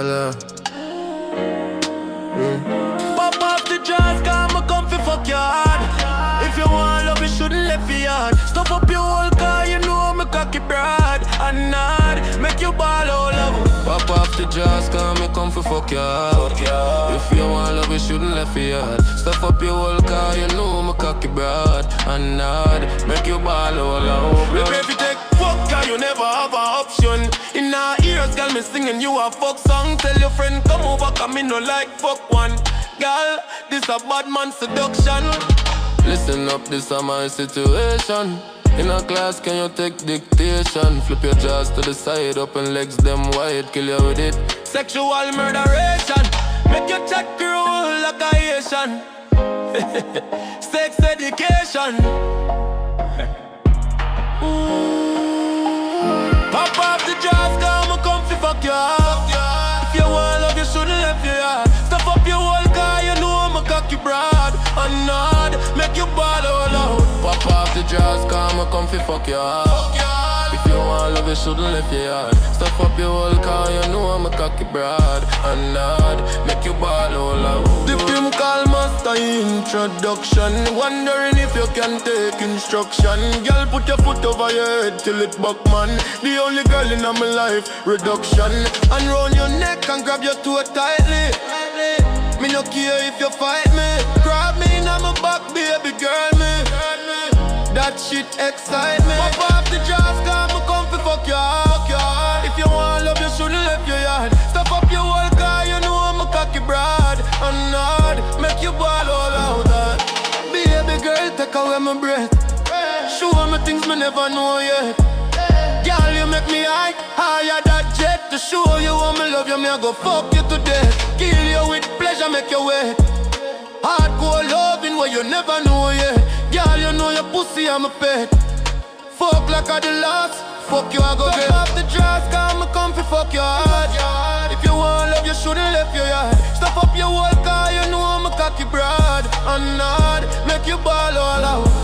baller. Pop off the jaws, cause I'm comfy fuck your heart. If you want love, you shouldn't left your yard. Stuff up your whole car, you know me cocky broad. And nod, make you ball all love. Pop off the jaws, cause me come for fuck your heart. If you want love, you shouldn't left your yard. Stuff up your whole car, you know me cocky broad. And nod, make you ball all over. If you take fuck, cause you never have a option. In our ears, girl, me singing you a fuck song. Tell your friend come over, cause me no like fuck one. Girl, this a bad man seduction. Listen up, this is my situation. In a class, can you take dictation? Flip your jaws to the side, open legs them wide, kill you with it. Sexual murderation, make your chat grow like a Haitian. Sex education. Pop off the jaws, cause I'm comfy fuck your heart. If you want love, you shouldn't left your yard. Stuff up your whole car, you know I'm a cocky broad. And nod, make you ball all out. Pop off the jaws, cause I'm comfy fuck your heart. If you want love, you shouldn't left your yard. Stuff up your whole car, you know I'm a cocky broad. And nod, make you ball all out. The film call master introduction. Wondering if you can take instruction. Girl, put your foot over your head till it buck, man. The only girl in my life, reduction. And round your neck and grab your toe tightly. Me no care if you fight me. Grab me in my back, baby girl, me. That shit excite me. Pop off the jaws, cause I'm comfy fuck your heart. If you want love, you shouldn't left your yard. Stuff up your whole car, you know I'm a cocky broad. And nod, make you ball all out. Baby girl, take away my breath. Show me things me never know yet. Girl, you make me higher that jet. To show you how me love you, me I go fuck you to death. Kill you with pleasure, make you wet. Hardcore loving where you never know yet. Girl, you know your pussy, I'm a pet. Fuck like I the last. Fuck you, I go get off the jaws, cause I'm comfy fuck your heart. If you want love, you shouldn't left your yard. Stuff up your whole car, you know I'm a cocky broad. And nod, make you ball all out.